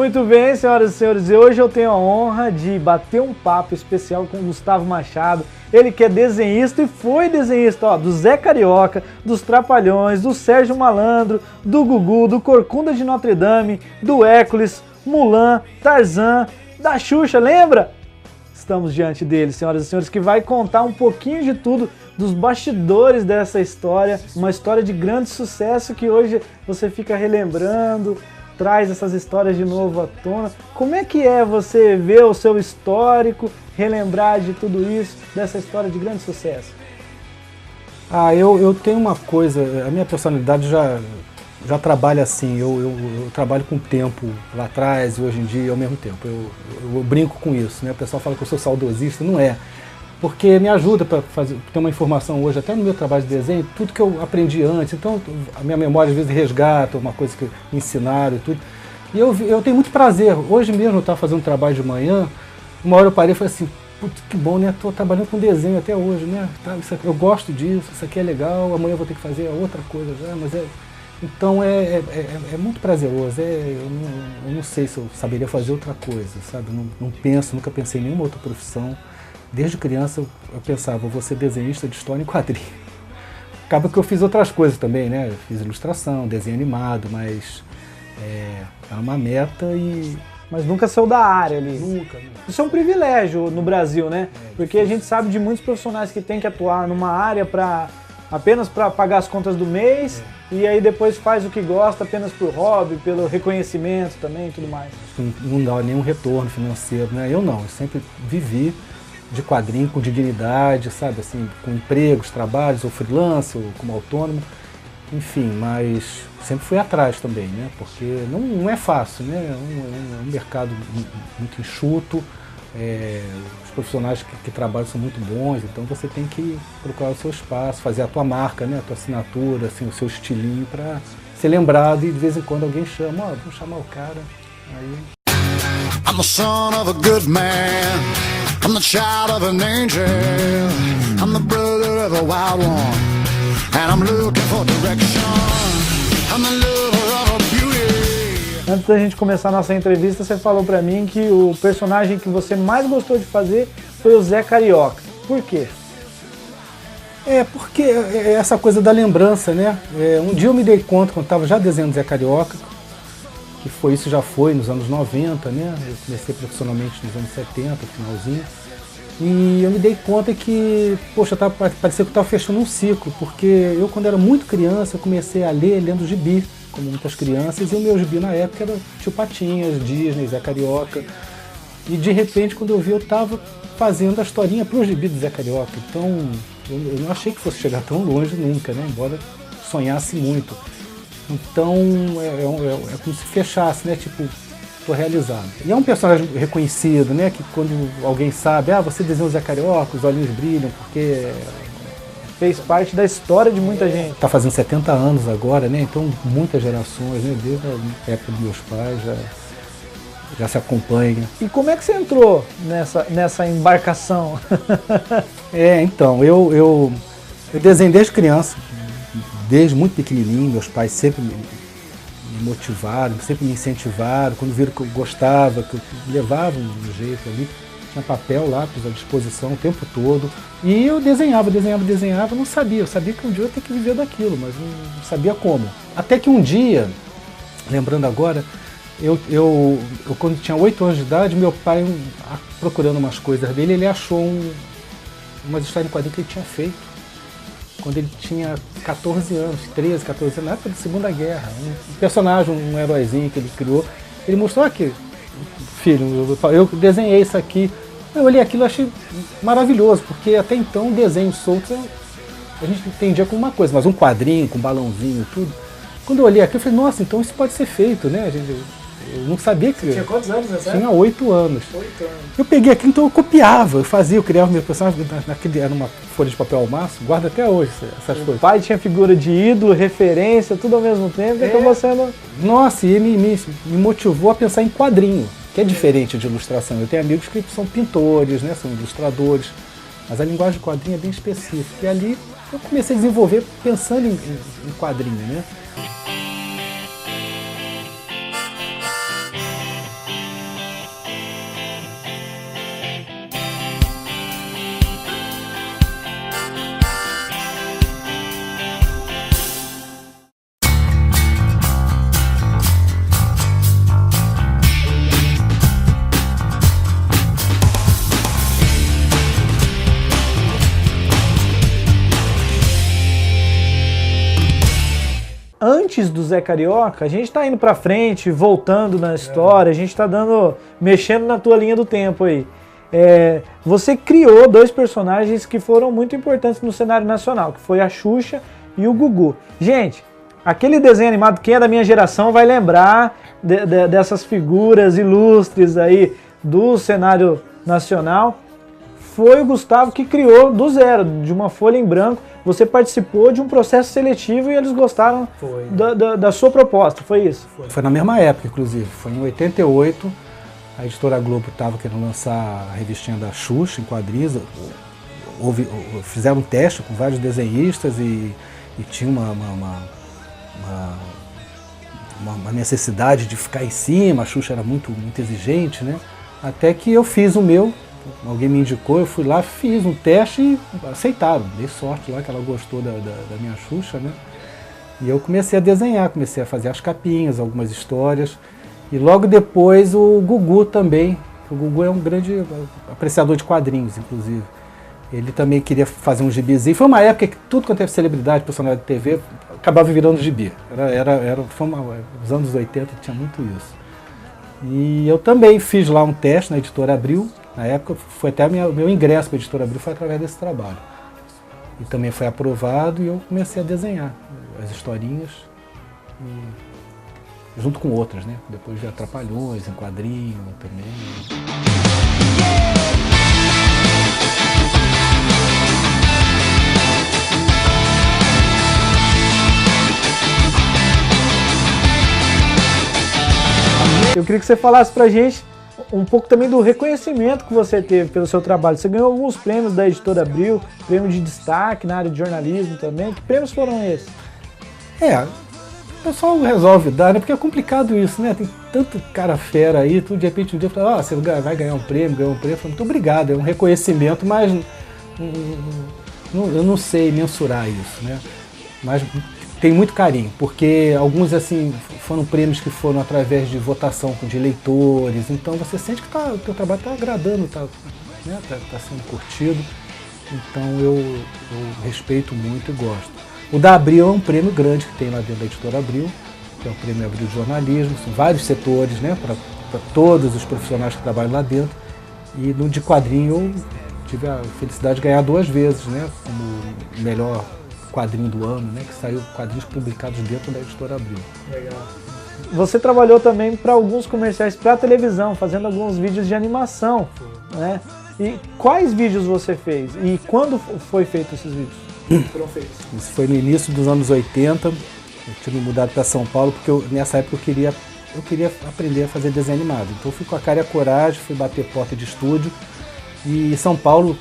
Muito bem, senhoras e senhores, e hoje eu tenho a honra de bater um papo especial com o Gustavo Machado. Ele que é desenhista e foi desenhista, ó, do Zé Carioca, dos Trapalhões, do Sérgio Malandro, do Gugu, do Corcunda de Notre Dame, do Hércules, Mulan, Tarzan, da Xuxa, lembra? Estamos diante dele, senhoras e senhores, que vai contar um pouquinho de tudo, dos bastidores dessa história, uma história de grande sucesso que hoje você fica relembrando, traz essas histórias de novo à tona. Como é que é você ver o seu histórico, relembrar de tudo isso, dessa história de grande sucesso? Eu tenho uma coisa, a minha personalidade já trabalha assim, eu trabalho com o tempo lá atrás e hoje em dia ao mesmo tempo. Eu brinco com isso, né? O pessoal fala que eu sou saudosista, não é. Porque me ajuda para ter uma informação hoje, até no meu trabalho de desenho, tudo que eu aprendi antes. Então a minha memória às vezes resgata uma coisa que me ensinaram e tudo. E eu tenho muito prazer. Hoje mesmo eu estava fazendo um trabalho de manhã, uma hora eu parei e falei assim, putz, que bom, né? Estou trabalhando com desenho até hoje, né? Eu gosto disso, isso aqui é legal, amanhã eu vou ter que fazer outra coisa já, mas então é muito prazeroso. Eu não sei se eu saberia fazer outra coisa, sabe? Nunca pensei em nenhuma outra profissão. Desde criança eu pensava, vou ser desenhista de história em quadrinho. Acaba que eu fiz outras coisas também, né? Eu fiz ilustração, desenho animado, mas é uma meta e... Mas nunca saiu da área ali. Nunca. Isso é um privilégio no Brasil, né? Porque a gente sabe de muitos profissionais que têm que atuar numa área apenas para pagar as contas do mês e aí depois faz o que gosta apenas por hobby, pelo reconhecimento também e tudo mais. Não dá nenhum retorno financeiro, né? Eu não, eu sempre vivi de quadrinho com dignidade, sabe, assim, com empregos, trabalhos, ou freelance, ou como autônomo, enfim, mas sempre fui atrás também, né, porque não é fácil, né, é um mercado muito enxuto, os profissionais que trabalham são muito bons, então você tem que procurar o seu espaço, fazer a tua marca, né, a tua assinatura, assim, o seu estilinho para ser lembrado e de vez em quando alguém chama, vamos chamar o cara, aí... I'm the son of a good man. I'm the child of an angel. I'm the brother of a wild one. And I'm looking for direction. I'm the lover of a beauty. Antes da gente começar a nossa entrevista, você falou pra mim que o personagem que você mais gostou de fazer foi o Zé Carioca. Por quê? Porque é essa coisa da lembrança, né? Um dia eu me dei conta, quando estava já desenhando Zé Carioca, que isso já foi nos anos 90, né? Eu comecei profissionalmente nos anos 70, finalzinho. E eu me dei conta que, poxa, parecia que eu estava fechando um ciclo, porque eu, quando era muito criança, eu comecei a ler lendo gibi, como muitas crianças, e o meu gibi na época era Tio Patinhas, Disney, Zé Carioca. E de repente, quando eu vi, eu estava fazendo a historinha para o gibi do Zé Carioca. Então, eu não achei que fosse chegar tão longe nunca, né? Embora sonhasse muito. Então, é como se fechasse, né? Tipo, tô realizado. E é um personagem reconhecido, né? Que quando alguém sabe, você desenhou o Zé Carioca, os olhinhos brilham, porque... Fez parte da história de muita gente. Tá fazendo 70 anos agora, né? Então, muitas gerações, né? Desde a época dos meus pais já se acompanha. E como é que você entrou nessa embarcação? Então, eu desenho desde criança. Desde muito pequenininho, meus pais sempre me motivaram, sempre me incentivaram. Quando viram que eu gostava, que eu levava um jeito ali, tinha papel, lápis à disposição o tempo todo. E eu desenhava, não sabia. Eu sabia que um dia eu ia ter que viver daquilo, mas não sabia como. Até que um dia, lembrando agora, eu quando tinha 8 anos de idade, meu pai, procurando umas coisas dele, ele achou umas histórias em quadrinho que ele tinha feito quando ele tinha 14 anos, 13, 14 anos, na época da Segunda Guerra. Um personagem, um heróizinho que ele criou. Ele mostrou aqui, filho, eu desenhei isso aqui. Eu olhei aquilo e achei maravilhoso, porque até então desenho solto a gente entendia como uma coisa, mas um quadrinho com balãozinho e tudo. Quando eu olhei aquilo, eu falei, nossa, então isso pode ser feito, né? Eu não sabia que... Você tinha quantos anos, né? Tinha 8 anos. 8 anos. Eu peguei aquilo, então eu copiava, eu criava meu personagem, era uma folha de papel ao máximo, guardo até hoje essas coisas. O pai tinha figura de ídolo, referência, tudo ao mesmo tempo, então você não... Nossa, e ele me motivou a pensar em quadrinho, que é diferente de ilustração. Eu tenho amigos que são pintores, né, são ilustradores, mas a linguagem de quadrinho é bem específica. E ali eu comecei a desenvolver pensando em quadrinho, né? antes do Zé Carioca, a gente tá indo pra frente, voltando na história, a gente tá mexendo na tua linha do tempo aí. Você criou 2 personagens que foram muito importantes no cenário nacional, que foi a Xuxa e o Gugu. Gente, aquele desenho animado, quem é da minha geração vai lembrar dessas figuras ilustres aí do cenário nacional. Foi o Gustavo que criou do zero, de uma folha em branco. Você participou de um processo seletivo e eles gostaram da sua proposta, foi isso? Foi na mesma época, inclusive. Foi em 88, a Editora Globo estava querendo lançar a revistinha da Xuxa em quadrinhos. Fizeram um teste com vários desenhistas e tinha uma necessidade de ficar em cima. A Xuxa era muito exigente, né? Até que eu fiz o meu. Alguém me indicou, eu fui lá, fiz um teste e aceitaram. Dei sorte lá que ela gostou da minha Xuxa, né? E eu comecei a desenhar, comecei a fazer as capinhas, algumas histórias. E logo depois o Gugu também. O Gugu é um grande apreciador de quadrinhos, inclusive. Ele também queria fazer um gibizinho. Foi uma época que tudo quanto teve celebridade, personagem de TV, acabava virando gibi. Os anos 80 tinha muito isso. E eu também fiz lá um teste na Editora Abril. Na época, foi até meu ingresso para a Editora Abril foi através desse trabalho. E também foi aprovado e eu comecei a desenhar as historinhas, junto com outras, né? Depois de Trapalhões, em quadrinho também. Eu queria que você falasse pra gente um pouco também do reconhecimento que você teve pelo seu trabalho. Você ganhou alguns prêmios da Editora Abril, prêmio de destaque na área de jornalismo também. Que prêmios foram esses? O pessoal resolve dar, né? Porque é complicado isso, né? Tem tanto cara fera aí, tudo de repente um dia fala, você vai ganhar um prêmio, ganhou um prêmio. Eu falo, muito obrigado, é um reconhecimento, mas eu não sei mensurar isso, né? Mas tem muito carinho, porque alguns assim foram prêmios que foram através de votação de leitores, então você sente que o teu trabalho está agradando, está sendo curtido, então eu respeito muito e gosto. O da Abril é um prêmio grande que tem lá dentro da Editora Abril, que é o Prêmio Abril de Jornalismo, são vários setores, né, para todos os profissionais que trabalham lá dentro, e no de quadrinho eu tive a felicidade de ganhar 2 vezes, né, como melhor quadrinho do ano, né, que saiu quadrinhos publicados dentro da Editora Abril. Legal. Você trabalhou também para alguns comerciais para televisão, fazendo alguns vídeos de animação, né? E quais vídeos você fez? E quando foi feito esses vídeos? Foram feitos? Isso foi no início dos anos 80. Eu tinha me mudado para São Paulo porque nessa época eu queria aprender a fazer desenho animado. Então eu fui com a cara e a coragem, fui bater porta de estúdio. E São Paulo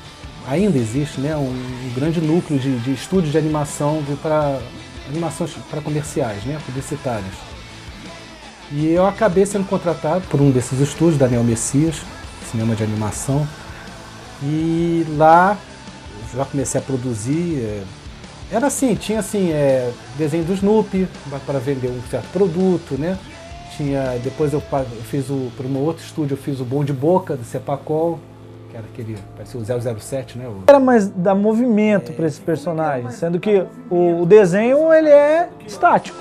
ainda existe, né, um grande núcleo de estúdios de animação para animações para comerciais, né, publicitárias. E eu acabei sendo contratado por um desses estúdios, Daniel Messias, cinema de animação. E lá já comecei a produzir. Era assim, tinha assim, desenho do Snoopy para vender um certo produto, né? Depois eu fiz para um outro estúdio, eu fiz o Bom de Boca, do Cepacol, que era aquele, parecia o 007, né? Era mais dar movimento para esse personagem, sendo que o desenho ele é estático.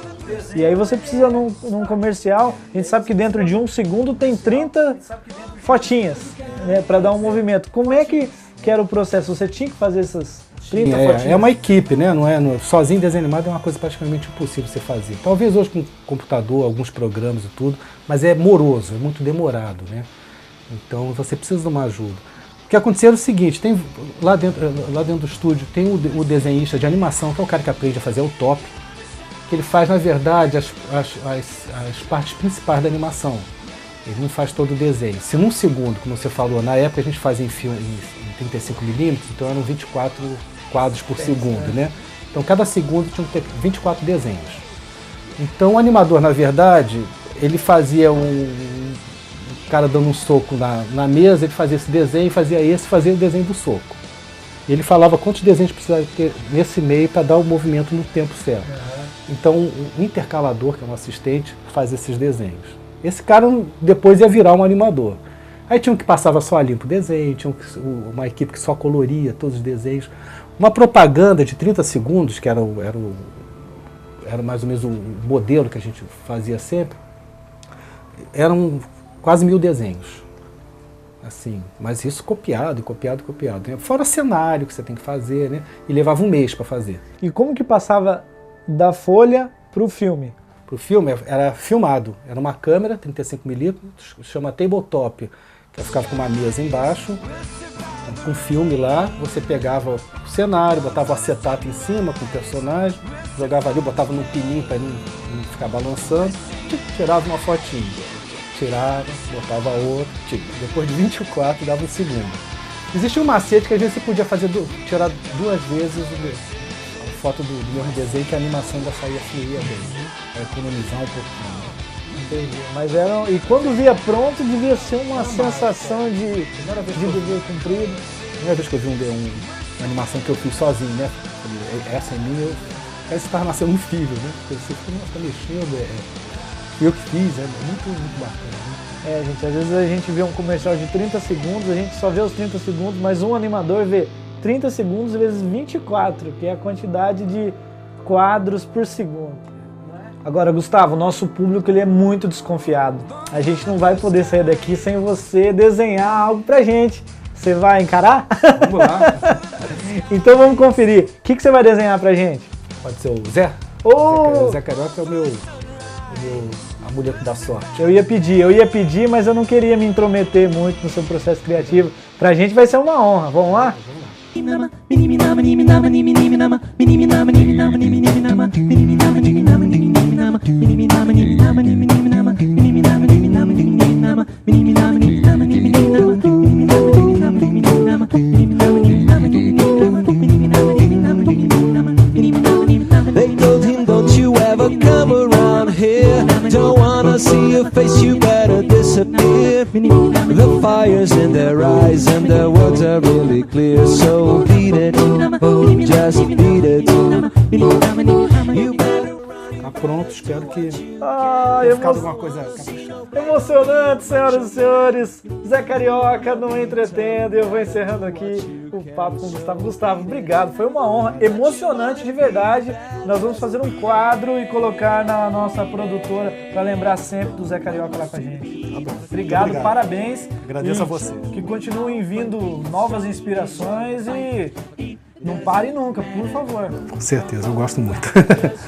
E aí você precisa num comercial, a gente sabe que dentro de 1 segundo tem 30 fotinhas, né, para dar um movimento. Como é que era o processo? Você tinha que fazer essas 30 fotinhas? É uma equipe, né? Sozinho desenho animado é uma coisa praticamente impossível você fazer. Talvez hoje com computador, alguns programas e tudo, mas é moroso, é muito demorado, né? Então você precisa de uma ajuda. O que aconteceu era o seguinte, tem, lá dentro do estúdio tem o desenhista de animação, que é o cara que aprende a fazer o top, que ele faz, na verdade, as partes principais da animação. Ele não faz todo o desenho. Se num segundo, como você falou, na época a gente fazia em 35mm, então eram 24 quadros por segundo, né? Então cada segundo tinha que ter 24 desenhos. Então o animador, na verdade, ele fazia o cara dando um soco na mesa, ele fazia esse desenho, fazia o desenho do soco. Ele falava quantos desenhos precisava ter nesse meio para dar o movimento no tempo certo. Então o intercalador, que é um assistente, faz esses desenhos. Esse cara depois ia virar um animador. Aí tinha um que passava só a limpo o desenho, tinha uma equipe que só coloria todos os desenhos. Uma propaganda de 30 segundos, que era era mais ou menos o modelo que a gente fazia sempre, eram quase 1000 desenhos. Assim, mas isso copiado, né? Fora cenário que você tem que fazer, né? E levava um mês para fazer. E como que passava da folha para o filme? Para o filme era filmado, era uma câmera 35mm, chama tabletop, que ficava com uma mesa embaixo, com filme lá, você pegava o cenário, botava o acetato em cima com o personagem, jogava ali, botava num pininho para não ficar balançando, tirava uma fotinha. Tirava, botava outro, depois de 24 dava um segundo. Existia um macete que às vezes você podia tirar 2 vezes a foto do mesmo desenho, que a animação ainda saía fluía bem, para economizar um pouquinho. Entendi. Mas e quando via pronto, devia ser uma sensação de dever cumprido. Primeira vez que eu vi uma animação que eu fiz sozinho, né? Essa é minha, parece que estava nascendo um filho, né? Porque você fica mexendo, eu que fiz, é muito bacana. Gente, às vezes a gente vê um comercial de 30 segundos, a gente só vê os 30 segundos, mas um animador vê 30 segundos vezes 24, que é a quantidade de quadros por segundo. Agora, Gustavo, nosso público ele é muito desconfiado. A gente não vai poder sair daqui sem você desenhar algo pra gente. Você vai encarar? Vamos lá. Então vamos conferir. O que você vai desenhar pra gente? Pode ser o Zé? Oh! Zé Carioca é o meu amuleto da sorte. Eu ia pedir, mas eu não queria me intrometer muito no seu processo criativo. Pra gente vai ser uma honra. Vamos lá? They told him, don't you ever come around here. Don't wanna see your face, you better disappear. The fire's in their eyes and their words are really clear. So beat it, oh, just beat it. You better... Tá pronto, espero que Ai, ficar alguma coisa caprichada. Emocionante, senhoras e senhores. Zé Carioca no Entretendo. E eu vou encerrando aqui o papo com o Gustavo. Gustavo, obrigado. Foi uma honra emocionante de verdade. Nós vamos fazer um quadro e colocar na nossa produtora para lembrar sempre do Zé Carioca lá com a gente. Tá bom. Obrigado, parabéns. Agradeço a você. Que continuem vindo novas inspirações e não pare nunca, por favor. Com certeza, eu gosto muito.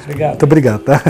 Obrigado. Muito obrigado, tá?